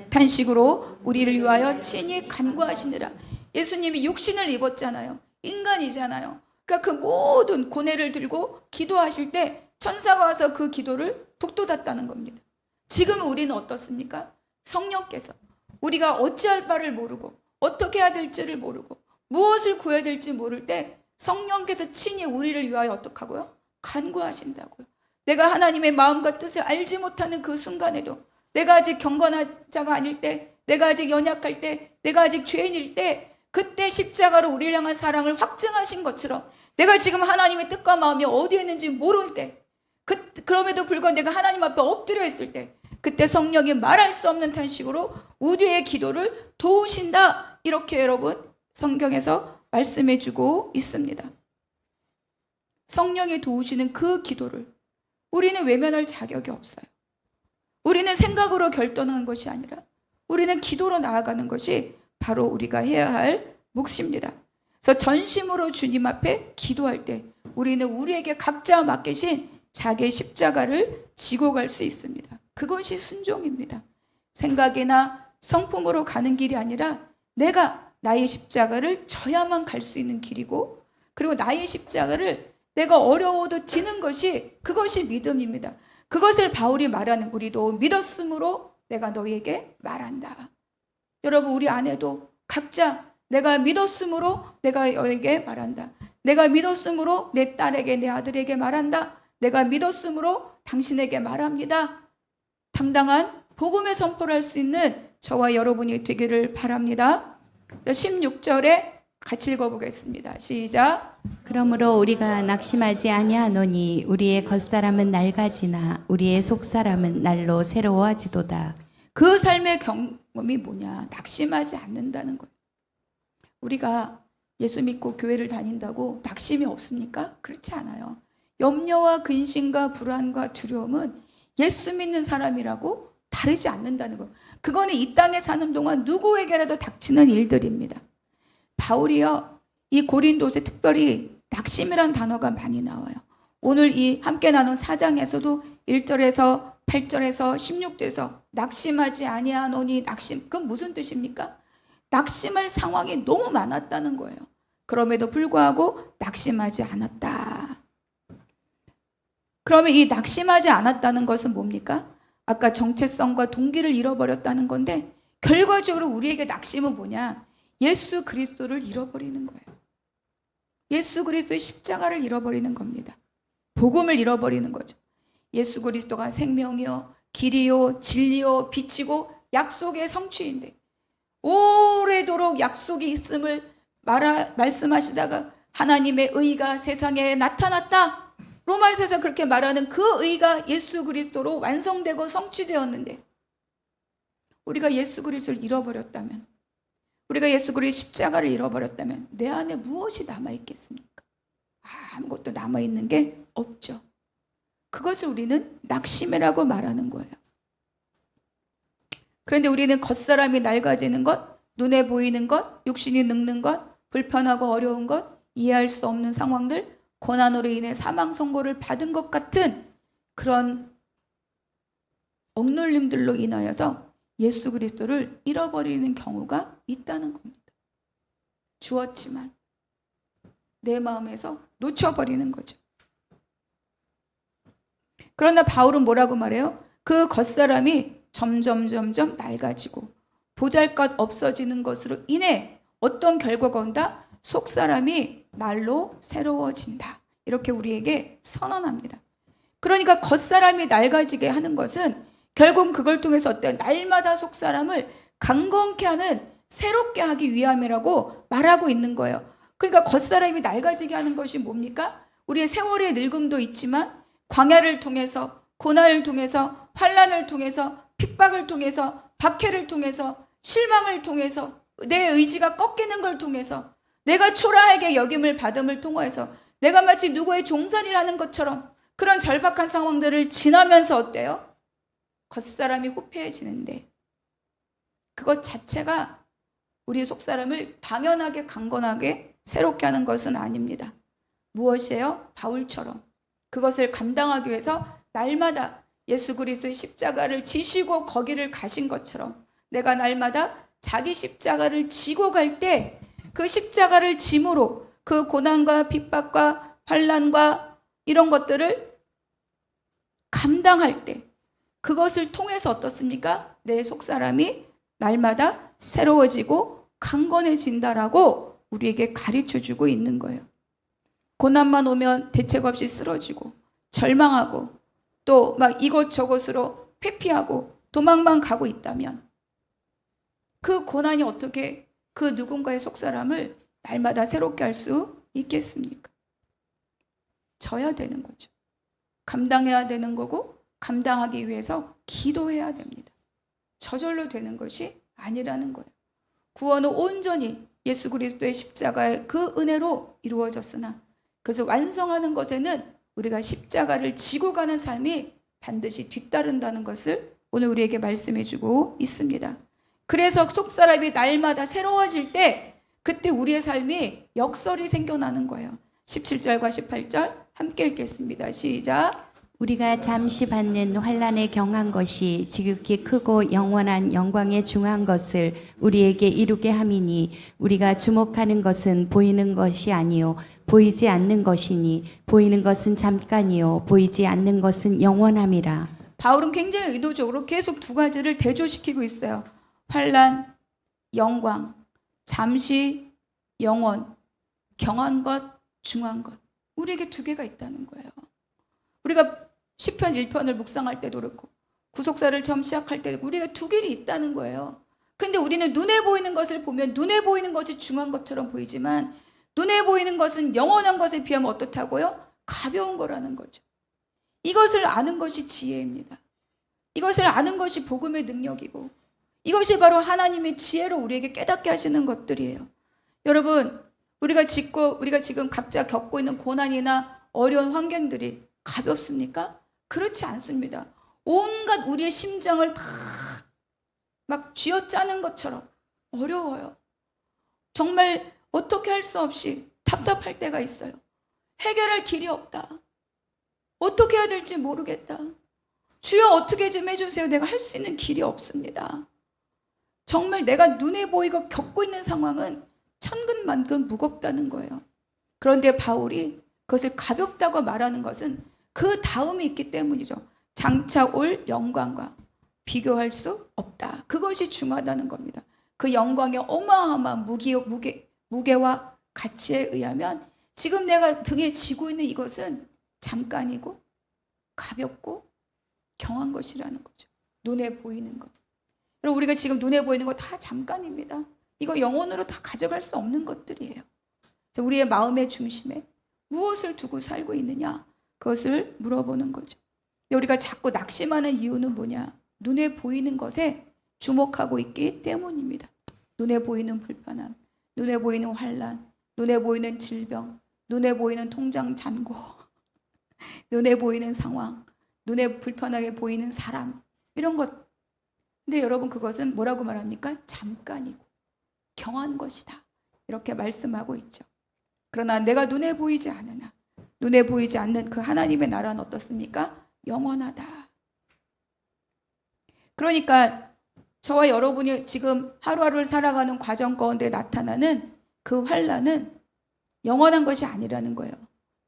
탄식으로 우리를 위하여 친히 간구하시느라. 예수님이 육신을 입었잖아요. 인간이잖아요. 그러니까 그 모든 고뇌를 들고 기도하실 때 천사가 와서 그 기도를 북돋았다는 겁니다. 지금 우리는 어떻습니까? 성령께서 우리가 어찌할 바를 모르고 어떻게 해야 될지를 모르고 무엇을 구해야 될지 모를 때 성령께서 친히 우리를 위하여 어떻게 하고요? 간구하신다고요. 내가 하나님의 마음과 뜻을 알지 못하는 그 순간에도, 내가 아직 경건한 자가 아닐 때, 내가 아직 연약할 때, 내가 아직 죄인일 때, 그때 십자가로 우리를 향한 사랑을 확증하신 것처럼 내가 지금 하나님의 뜻과 마음이 어디에 있는지 모를 때, 그럼에도 불구하고 내가 하나님 앞에 엎드려 있을 때, 그때 성령이 말할 수 없는 탄식으로 우리의 기도를 도우신다. 이렇게 여러분 성경에서 말씀해 주고 있습니다. 성령이 도우시는 그 기도를 우리는 외면할 자격이 없어요. 우리는 생각으로 결단하는 것이 아니라 우리는 기도로 나아가는 것이 바로 우리가 해야 할 몫입니다. 그래서 전심으로 주님 앞에 기도할 때 우리는 우리에게 각자 맡기신 자기의 십자가를 지고 갈 수 있습니다. 그것이 순종입니다. 생각이나 성품으로 가는 길이 아니라 내가 나의 십자가를 져야만 갈 수 있는 길이고, 그리고 나의 십자가를 내가 어려워도 지는 것이, 그것이 믿음입니다. 그것을 바울이 말하는, 우리도 믿었으므로 내가 너희에게 말한다. 여러분, 우리 안에도 각자 내가 믿었으므로 내가 너에게 말한다. 내가 믿었으므로 내 딸에게, 내 아들에게 말한다. 내가 믿었으므로 당신에게 말합니다. 당당한 복음의 선포를 할 수 있는 저와 여러분이 되기를 바랍니다. 16절에 같이 읽어보겠습니다. 시작. 그러므로 우리가 낙심하지 아니하노니 우리의 겉사람은 낡아지나 우리의 속사람은 날로 새로워지도다. 그 삶의 경험이 뭐냐? 낙심하지 않는다는 거예요. 우리가 예수 믿고 교회를 다닌다고 낙심이 없습니까? 그렇지 않아요. 염려와 근심과 불안과 두려움은 예수 믿는 사람이라고 다르지 않는다는 거예요. 그거는 이 땅에 사는 동안 누구에게라도 닥치는 일들입니다. 바울이요, 이 고린도서 특별히 낙심이란 단어가 많이 나와요. 오늘 이 함께 나눈 4장에서도 1절에서 8절에서 16절에서 낙심하지 아니하노니, 낙심, 그건 무슨 뜻입니까? 낙심할 상황이 너무 많았다는 거예요. 그럼에도 불구하고 낙심하지 않았다. 그러면 이 낙심하지 않았다는 것은 뭡니까? 아까 정체성과 동기를 잃어버렸다는 건데, 결과적으로 우리에게 낙심은 뭐냐? 예수 그리스도를 잃어버리는 거예요. 예수 그리스도의 십자가를 잃어버리는 겁니다. 복음을 잃어버리는 거죠. 예수 그리스도가 생명이요, 길이요, 진리요, 빛이고 약속의 성취인데, 오래도록 약속이 있음을 말씀하시다가 하나님의 의가 세상에 나타났다. 로마서에서 그렇게 말하는 그 의가 예수 그리스도로 완성되고 성취되었는데, 우리가 예수 그리스도를 잃어버렸다면, 우리가 예수 그리스도의 십자가를 잃어버렸다면 내 안에 무엇이 남아있겠습니까? 아무것도 남아있는 게 없죠. 그것을 우리는 낙심이라고 말하는 거예요. 그런데 우리는 겉사람이 낡아지는 것, 눈에 보이는 것, 육신이 늙는 것, 불편하고 어려운 것, 이해할 수 없는 상황들, 고난으로 인해 사망 선고를 받은 것 같은 그런 억눌림들로 인하여서 예수 그리스도를 잃어버리는 경우가 있다는 겁니다. 주었지만 내 마음에서 놓쳐버리는 거죠. 그러나 바울은 뭐라고 말해요? 그 겉사람이 점점 낡아지고 보잘것 없어지는 것으로 인해 어떤 결과가 온다? 속사람이 날로 새로워진다. 이렇게 우리에게 선언합니다. 그러니까 겉사람이 낡아지게 하는 것은 결국 그걸 통해서 어때요? 날마다 속사람을 강건케 하는, 새롭게 하기 위함이라고 말하고 있는 거예요. 그러니까 겉사람이 낡아지게 하는 것이 뭡니까? 우리의 세월의 늙음도 있지만 광야를 통해서, 고난을 통해서, 환난을 통해서, 핍박을 통해서, 박해를 통해서, 실망을 통해서, 내 의지가 꺾이는 걸 통해서, 내가 초라하게 여김을 받음을 통해서 내가 마치 누구의 종살이를 하는 것처럼 그런 절박한 상황들을 지나면서 어때요? 겉사람이 후패해지는데 그것 자체가 우리 속사람을 당연하게 강건하게 새롭게 하는 것은 아닙니다. 무엇이에요? 바울처럼 그것을 감당하기 위해서 날마다 예수 그리스도의 십자가를 지시고 거기를 가신 것처럼 내가 날마다 자기 십자가를 지고 갈 때 그 십자가를 짐으로 그 고난과 핍박과 환난과 이런 것들을 감당할 때 그것을 통해서 어떻습니까? 내 속사람이 날마다 새로워지고 강건해진다라고 우리에게 가르쳐주고 있는 거예요. 고난만 오면 대책 없이 쓰러지고 절망하고 또 막 이것저것으로 회피하고 도망만 가고 있다면 그 고난이 어떻게 그 누군가의 속사람을 날마다 새롭게 할 수 있겠습니까? 져야 되는 거죠. 감당해야 되는 거고 감당하기 위해서 기도해야 됩니다. 저절로 되는 것이 아니라는 거예요. 구원은 온전히 예수 그리스도의 십자가의 그 은혜로 이루어졌으나 그래서 완성하는 것에는 우리가 십자가를 지고 가는 삶이 반드시 뒤따른다는 것을 오늘 우리에게 말씀해 주고 있습니다. 그래서 속사람이 날마다 새로워질 때 그때 우리의 삶이 역설이 생겨나는 거예요. 17절과 18절 함께 읽겠습니다. 시작. 우리가 잠시 받는 환난에 경한 것이 지극히 크고 영원한 영광에 중한 것을 우리에게 이루게 함이니 우리가 주목하는 것은 보이는 것이 아니요 보이지 않는 것이니 보이는 것은 잠깐이요 보이지 않는 것은 영원함이라. 바울은 굉장히 의도적으로 계속 두 가지를 대조시키고 있어요. 환난, 영광, 잠시, 영원, 경한 것, 중한 것. 우리에게 두 개가 있다는 거예요. 우리가 시편 1편을 묵상할 때도 그렇고 구속사를 처음 시작할 때도 우리가 두 길이 있다는 거예요. 근데 우리는 눈에 보이는 것을 보면 눈에 보이는 것이 중한 것처럼 보이지만 눈에 보이는 것은 영원한 것에 비하면 어떻다고요? 가벼운 거라는 거죠. 이것을 아는 것이 지혜입니다. 이것을 아는 것이 복음의 능력이고 이것이 바로 하나님의 지혜로 우리에게 깨닫게 하시는 것들이에요. 여러분, 우리가 지금 각자 겪고 있는 고난이나 어려운 환경들이 가볍습니까? 그렇지 않습니다. 온갖 우리의 심장을 다 막 쥐어짜는 것처럼 어려워요. 정말 어떻게 할 수 없이 답답할 때가 있어요. 해결할 길이 없다. 어떻게 해야 될지 모르겠다. 주여 어떻게 좀 해주세요. 내가 할 수 있는 길이 없습니다. 정말 내가 눈에 보이고 겪고 있는 상황은 천근만근 무겁다는 거예요. 그런데 바울이 그것을 가볍다고 말하는 것은 그 다음이 있기 때문이죠. 장차 올 영광과 비교할 수 없다. 그것이 중하다는 겁니다. 그 영광의 어마어마한 무게와 가치에 의하면 지금 내가 등에 지고 있는 이것은 잠깐이고 가볍고 경한 것이라는 거죠. 눈에 보이는 것. 여러분, 우리가 지금 눈에 보이는 거 다 잠깐입니다. 이거 영혼으로 다 가져갈 수 없는 것들이에요. 우리의 마음의 중심에 무엇을 두고 살고 있느냐, 그것을 물어보는 거죠. 우리가 자꾸 낙심하는 이유는 뭐냐? 눈에 보이는 것에 주목하고 있기 때문입니다. 눈에 보이는 불편함, 눈에 보이는 환난, 눈에 보이는 질병, 눈에 보이는 통장 잔고, 눈에 보이는 상황, 눈에 불편하게 보이는 사람, 이런 것. 근데 여러분, 그것은 뭐라고 말합니까? 잠깐이고 경한 것이다. 이렇게 말씀하고 있죠. 그러나 내가 눈에 보이지 않으나, 눈에 보이지 않는 그 하나님의 나라는 어떻습니까? 영원하다. 그러니까 저와 여러분이 지금 하루하루를 살아가는 과정 가운데 나타나는 그 환난은 영원한 것이 아니라는 거예요.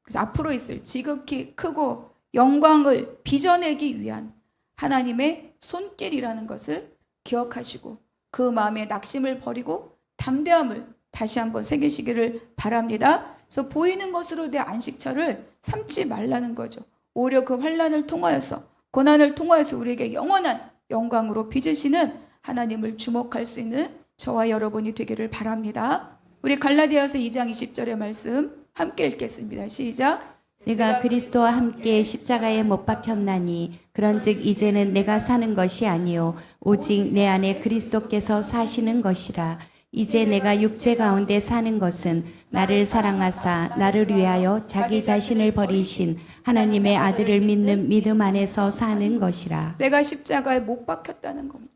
그래서 앞으로 있을 지극히 크고 영광을 빚어내기 위한 하나님의 손길이라는 것을 기억하시고 그 마음에 낙심을 버리고 담대함을 다시 한번 새기시기를 바랍니다. 그래서 보이는 것으로 내 안식처를 삼지 말라는 거죠. 오히려 그 환난을 통하여서, 고난을 통하여서 우리에게 영원한 영광으로 빚으시는 하나님을 주목할 수 있는 저와 여러분이 되기를 바랍니다. 우리 갈라디아서 2장 20절의 말씀 함께 읽겠습니다. 시작. 내가 그리스도와 함께 십자가에 못 박혔나니 그런즉 이제는 내가 사는 것이 아니요 오직 내 안에 그리스도께서 사시는 것이라. 이제 내가 육체 가운데 사는 것은 나를 사랑하사 나를 위하여 자기 자신을 버리신 하나님의 아들을 믿는 믿음 안에서 사는 것이라. 내가 십자가에 못 박혔다는 겁니다.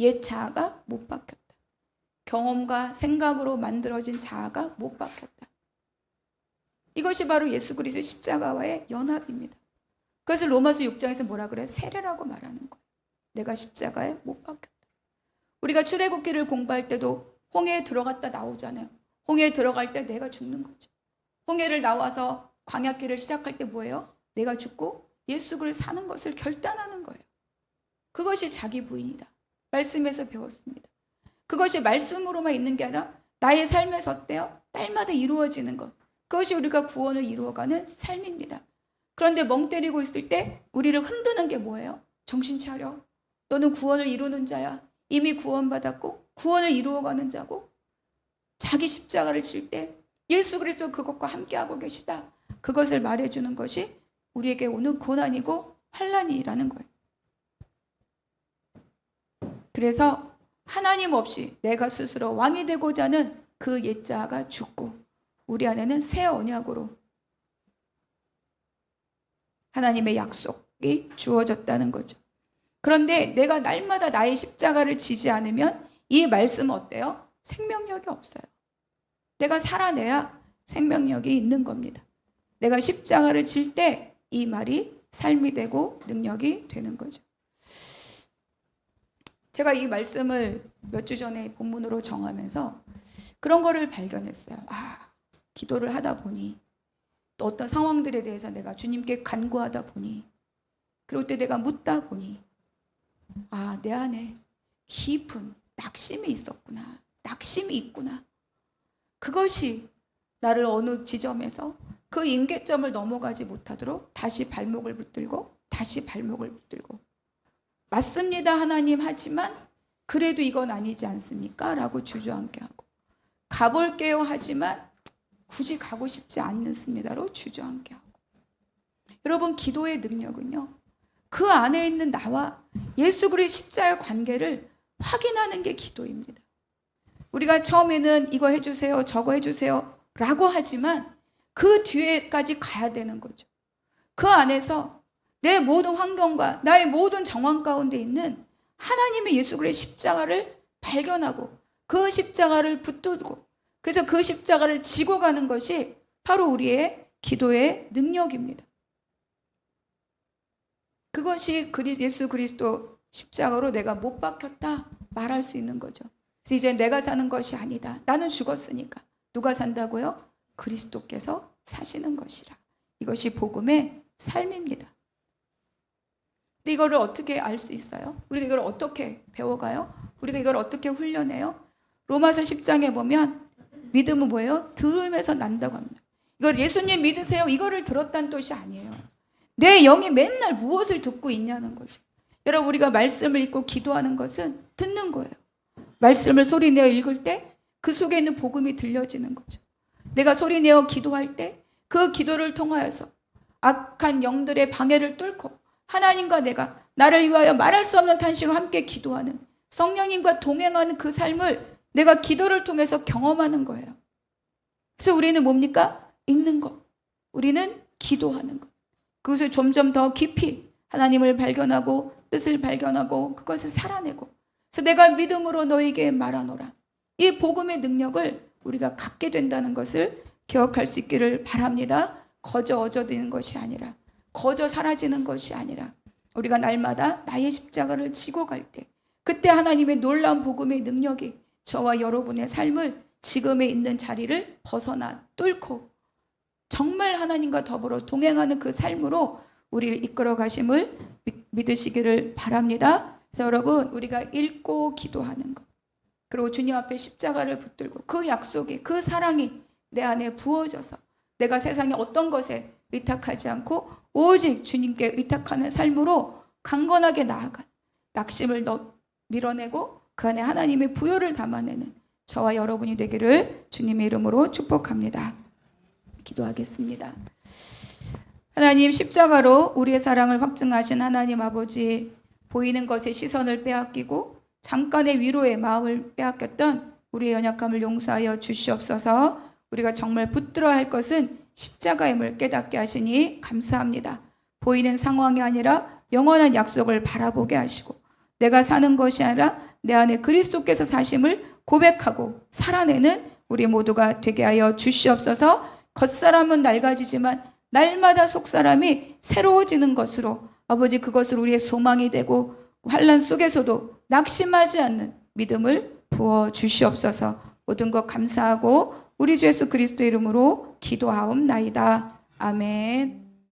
옛 자아가 못 박혔다. 경험과 생각으로 만들어진 자아가 못 박혔다. 이것이 바로 예수 그리스도의 십자가와의 연합입니다. 그것을 로마서 6장에서 뭐라 그래요? 세례라고 말하는 거예요. 내가 십자가에 못 박혔다. 우리가 출애굽기를 공부할 때도 홍해에 들어갔다 나오잖아요. 홍해에 들어갈 때 내가 죽는 거죠. 홍해를 나와서 광야길을 시작할 때 뭐예요? 내가 죽고 예수 그리스도 사는 것을 결단하는 거예요. 그것이 자기 부인이다. 말씀에서 배웠습니다. 그것이 말씀으로만 있는 게 아니라 나의 삶에서 어때요? 날마다 이루어지는 것. 그것이 우리가 구원을 이루어가는 삶입니다. 그런데 멍 때리고 있을 때 우리를 흔드는 게 뭐예요? 정신 차려. 너는 구원을 이루는 자야. 이미 구원받았고 구원을 이루어가는 자고, 자기 십자가를 질 때 예수 그리스도 그것과 함께하고 계시다. 그것을 말해주는 것이 우리에게 오는 고난이고 환난이라는 거예요. 그래서 하나님 없이 내가 스스로 왕이 되고자 하는 그 옛자가 죽고 우리 안에는 새 언약으로 하나님의 약속이 주어졌다는 거죠. 그런데 내가 날마다 나의 십자가를 지지 않으면 이 말씀은 어때요? 생명력이 없어요. 내가 살아내야 생명력이 있는 겁니다. 내가 십자가를 질 때 이 말이 삶이 되고 능력이 되는 거죠. 제가 이 말씀을 몇 주 전에 본문으로 정하면서 그런 거를 발견했어요. 기도를 하다 보니, 또 어떤 상황들에 대해서 내가 주님께 간구하다 보니, 그럴 때 내가 묻다 보니, 내 안에 깊은 낙심이 있었구나. 낙심이 있구나. 그것이 나를 어느 지점에서 그 임계점을 넘어가지 못하도록 다시 발목을 붙들고 다시 발목을 붙들고, 맞습니다 하나님, 하지만 그래도 이건 아니지 않습니까? 라고 주저앉게 하고, 가볼게요 하지만 굳이 가고 싶지 않습니다로 주저앉게 하고. 여러분, 기도의 능력은요, 그 안에 있는 나와 예수 그리스도 십자가의 관계를 확인하는 게 기도입니다. 우리가 처음에는 이거 해주세요, 저거 해주세요 라고 하지만 그 뒤에까지 가야 되는 거죠. 그 안에서 내 모든 환경과 나의 모든 정황 가운데 있는 하나님의 예수 그리스도 십자가를 발견하고 그 십자가를 붙들고, 그래서 그 십자가를 지고 가는 것이 바로 우리의 기도의 능력입니다. 그것이 예수 그리스도 십자가로 내가 못 박혔다 말할 수 있는 거죠. 그래서 이제 내가 사는 것이 아니다. 나는 죽었으니까. 누가 산다고요? 그리스도께서 사시는 것이라. 이것이 복음의 삶입니다. 근데 이거를 어떻게 알 수 있어요? 우리가 이걸 어떻게 배워가요? 우리가 이걸 어떻게 훈련해요? 로마서 10장에 보면 믿음은 뭐예요? 들음에서 난다고 합니다. 이걸 예수님 믿으세요, 이거를 들었다는 뜻이 아니에요. 내 영이 맨날 무엇을 듣고 있냐는 거죠. 여러분, 우리가 말씀을 읽고 기도하는 것은 듣는 거예요. 말씀을 소리내어 읽을 때 그 속에 있는 복음이 들려지는 거죠. 내가 소리내어 기도할 때 그 기도를 통하여서 악한 영들의 방해를 뚫고 하나님과 내가 나를 위하여 말할 수 없는 탄식으로 함께 기도하는, 성령님과 동행하는 그 삶을 내가 기도를 통해서 경험하는 거예요. 그래서 우리는 뭡니까? 읽는 것. 우리는 기도하는 것. 그것을 점점 더 깊이 하나님을 발견하고 뜻을 발견하고 그것을 살아내고, 그래서 내가 믿음으로 너에게 말하노라. 이 복음의 능력을 우리가 갖게 된다는 것을 기억할 수 있기를 바랍니다. 거저 어져드는 것이 아니라, 거저 사라지는 것이 아니라, 우리가 날마다 나의 십자가를 지고 갈 때 그때 하나님의 놀라운 복음의 능력이 저와 여러분의 삶을 지금에 있는 자리를 벗어나 뚫고 정말 하나님과 더불어 동행하는 그 삶으로 우리를 이끌어 가심을 믿으시기를 바랍니다. 그래서 여러분, 우리가 읽고 기도하는 것, 그리고 주님 앞에 십자가를 붙들고 그 약속이, 그 사랑이 내 안에 부어져서 내가 세상의 어떤 것에 의탁하지 않고 오직 주님께 의탁하는 삶으로 강건하게 나아가 낙심을 밀어내고 그 안에 하나님의 부요를 담아내는 저와 여러분이 되기를 주님의 이름으로 축복합니다. 기도하겠습니다. 하나님, 십자가로 우리의 사랑을 확증하신 하나님 아버지, 보이는 것에 시선을 빼앗기고 잠깐의 위로의 마음을 빼앗겼던 우리의 연약함을 용서하여 주시옵소서. 우리가 정말 붙들어야 할 것은 십자가의 힘을 깨닫게 하시니 감사합니다. 보이는 상황이 아니라 영원한 약속을 바라보게 하시고 내가 사는 것이 아니라 내 안에 그리스도께서 사심을 고백하고 살아내는 우리 모두가 되게 하여 주시옵소서. 겉사람은 낡아지지만 날마다 속사람이 새로워지는 것으로 아버지 그것을 우리의 소망이 되고 환난 속에서도 낙심하지 않는 믿음을 부어 주시옵소서. 모든 것 감사하고 우리 주 예수 그리스도 이름으로 기도하옵나이다. 아멘.